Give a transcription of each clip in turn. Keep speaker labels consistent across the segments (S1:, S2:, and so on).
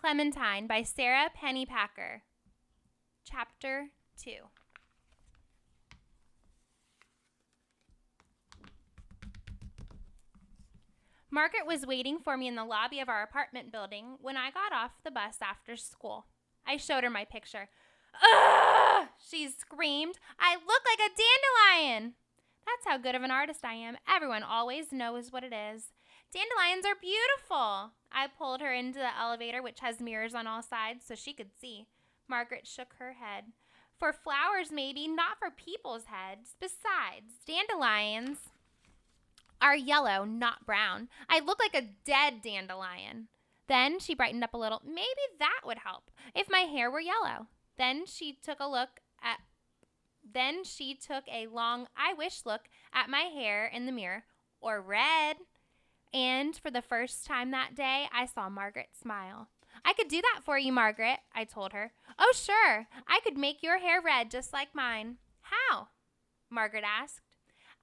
S1: Clementine by Sara Pennypacker. Chapter 2. Margaret was waiting for me in the lobby of our apartment building when I got off the bus after school. I showed her my picture. "Ugh!" she screamed. "I look like a dandelion!" That's how good of an artist I am. Everyone always knows what it is. Dandelions are beautiful. I pulled her into the elevator, which has mirrors on all sides, so she could see. Margaret shook her head. For flowers, maybe, not for people's heads. Besides, dandelions are yellow, not brown. I look like a dead dandelion. Then she brightened up a little. Maybe that would help if my hair were yellow. Then she took a long I wish look at my hair in the mirror, or red. And for the first time that day, I saw Margaret smile. "I could do that for you, Margaret," I told her. "Oh, sure. I could make your hair red just like mine." "How?" Margaret asked.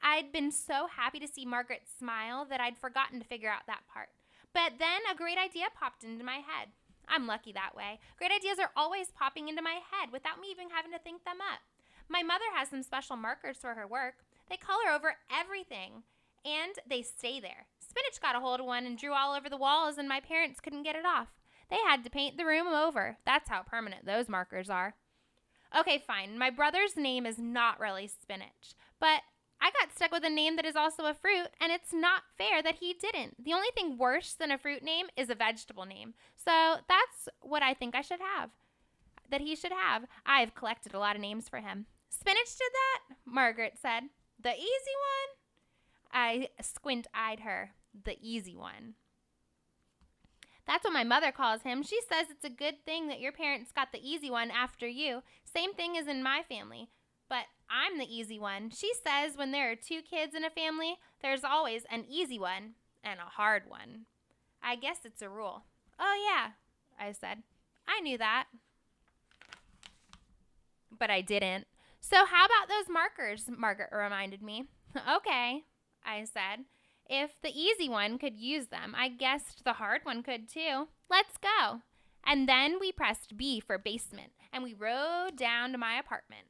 S1: I'd been so happy to see Margaret smile that I'd forgotten to figure out that part. But then a great idea popped into my head. I'm lucky that way. Great ideas are always popping into my head without me even having to think them up. My mother has some special markers for her work. They color over everything, and they stay there. Spinach got a hold of one and drew all over the walls, and my parents couldn't get it off. They had to paint the room over. That's how permanent those markers are. Okay, fine. My brother's name is not really Spinach, but I got stuck with a name that is also a fruit, and it's not fair that he didn't. The only thing worse than a fruit name is a vegetable name. So that's what I think he should have. I've collected a lot of names for him. "Spinach did that?" Margaret said. "The easy one?" I squint-eyed her. "The easy one." "That's what my mother calls him. She says it's a good thing that your parents got the easy one after you. Same thing as in my family. But I'm the easy one. She says when there are 2 kids in a family, there's always an easy one and a hard one. I guess it's a rule." "Oh, yeah," I said. I knew that. But I didn't. "So how about those markers?" Margaret reminded me. "Okay," I said. "If the easy one could use them, I guessed the hard one could too. Let's go." And then we pressed B for basement, and we rode down to my apartment.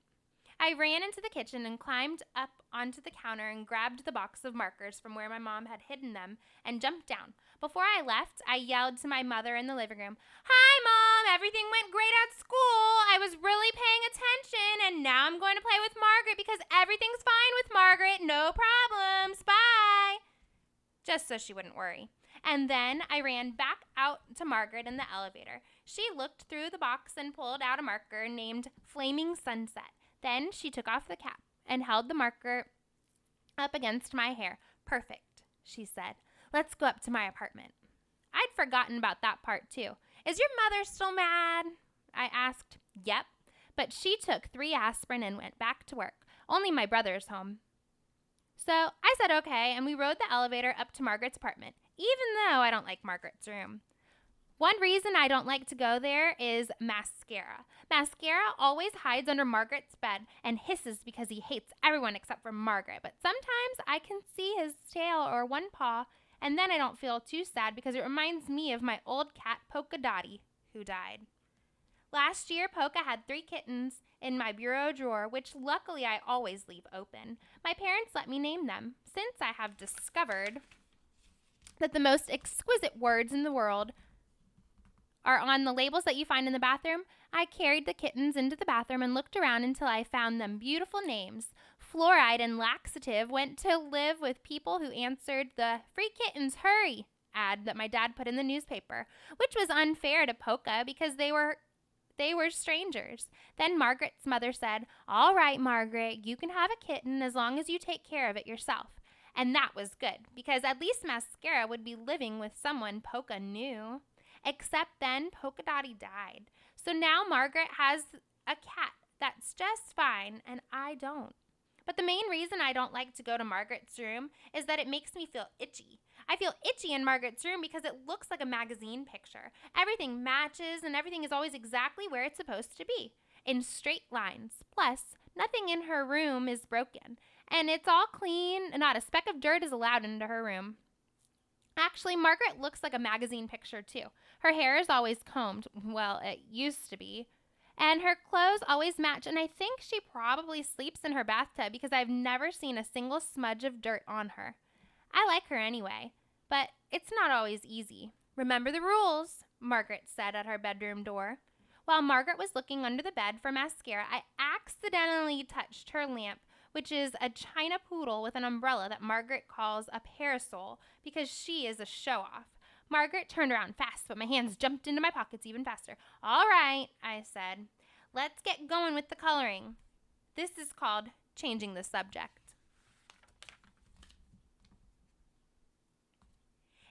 S1: I ran into the kitchen and climbed up onto the counter and grabbed the box of markers from where my mom had hidden them and jumped down. Before I left, I yelled to my mother in the living room, "Hi, Mom! Everything went great at school. I was really paying attention, and now I'm going to play with Margaret because everything's fine with Margaret. No problems. Bye." Just so she wouldn't worry. And then I ran back out to Margaret in the elevator. She looked through the box and pulled out a marker named Flaming Sunset. Then she took off the cap and held the marker up against my hair. "Perfect," she said. "Let's go up to my apartment." I'd forgotten about that part too. "Is your mother still mad?" I asked. "Yep," but she took 3 aspirin and went back to work. Only my brother's home. So I said okay, and we rode the elevator up to Margaret's apartment, even though I don't like Margaret's room. One reason I don't like to go there is mascara. Mascara always hides under Margaret's bed and hisses because he hates everyone except for Margaret. But sometimes I can see his tail or one paw, and then I don't feel too sad because it reminds me of my old cat, Polka Dottie, who died. Last year, Polka had 3 kittens in my bureau drawer, which luckily I always leave open. My parents let me name them. Since I have discovered that the most exquisite words in the world are on the labels that you find in the bathroom, I carried the kittens into the bathroom and looked around until I found them beautiful names. Fluoride and Laxative went to live with people who answered the "Free kittens, hurry" ad that my dad put in the newspaper, which was unfair to Polka because they were strangers. Then Margaret's mother said, "All right, Margaret, you can have a kitten as long as you take care of it yourself." And that was good because at least Mascara would be living with someone Polka knew. Except then Polka Dottie died. So now Margaret has a cat that's just fine, and I don't. But the main reason I don't like to go to Margaret's room is that it makes me feel itchy. I feel itchy in Margaret's room because it looks like a magazine picture. Everything matches, and everything is always exactly where it's supposed to be, in straight lines. Plus, nothing in her room is broken, and it's all clean, and not a speck of dirt is allowed into her room. Actually, Margaret looks like a magazine picture, too. Her hair is always combed. Well, it used to be. And her clothes always match, and I think she probably sleeps in her bathtub because I've never seen a single smudge of dirt on her. I like her anyway, but it's not always easy. Remember the rules, Margaret said at her bedroom door. While Margaret was looking under the bed for mascara, I accidentally touched her lamp, which is a china poodle with an umbrella that Margaret calls a parasol because she is a show-off. Margaret turned around fast, but my hands jumped into my pockets even faster. All right, I said. Let's get going with the coloring. This is called changing the subject.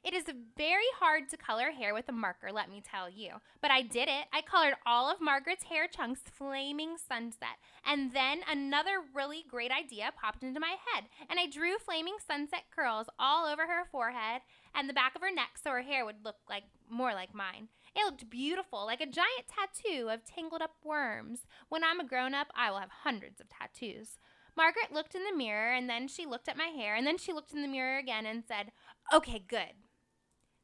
S1: It is very hard to color hair with a marker, let me tell you. But I did it. I colored all of Margaret's hair chunks flaming sunset. And then another really great idea popped into my head. And I drew flaming sunset curls all over her forehead and the back of her neck so her hair would look more like mine. It looked beautiful, like a giant tattoo of tangled up worms. When I'm a grown-up, I will have hundreds of tattoos. Margaret looked in the mirror, and then she looked at my hair, and then she looked in the mirror again and said, "Okay, good."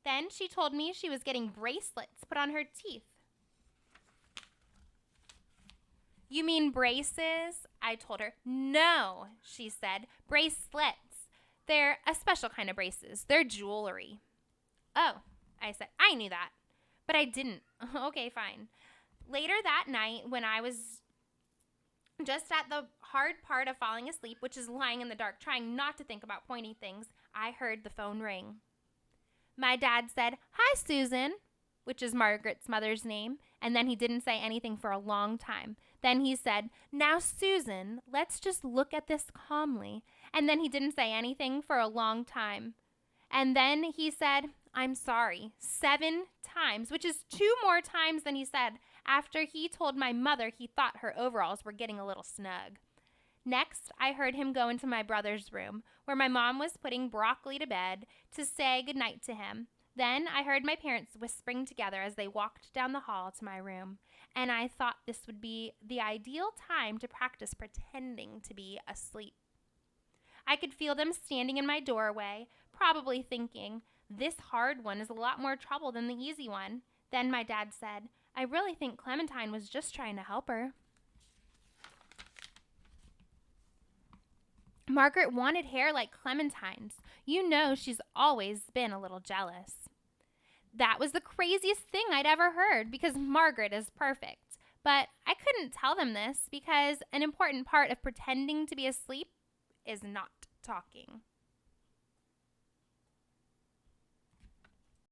S1: Then she told me she was getting bracelets put on her teeth. You mean braces? I told her. No, she said, bracelets. They're a special kind of braces. They're jewelry. Oh, I said, I knew that, but I didn't. Okay, fine. Later that night, when I was just at the hard part of falling asleep, which is lying in the dark, trying not to think about pointy things, I heard the phone ring. My dad said, "Hi, Susan," which is Margaret's mother's name, and then he didn't say anything for a long time. Then he said, "Now, Susan, let's just look at this calmly." And then he didn't say anything for a long time. And then he said, "I'm sorry," 7 times, which is 2 more times than he said after he told my mother he thought her overalls were getting a little snug. Next, I heard him go into my brother's room, where my mom was putting Broccoli to bed, to say goodnight to him. Then I heard my parents whispering together as they walked down the hall to my room, and I thought this would be the ideal time to practice pretending to be asleep. I could feel them standing in my doorway, probably thinking, this hard one is a lot more trouble than the easy one. Then my dad said, "I really think Clementine was just trying to help her." Margaret wanted hair like Clementine's. You know she's always been a little jealous. That was the craziest thing I'd ever heard because Margaret is perfect. But I couldn't tell them this because an important part of pretending to be asleep is not talking.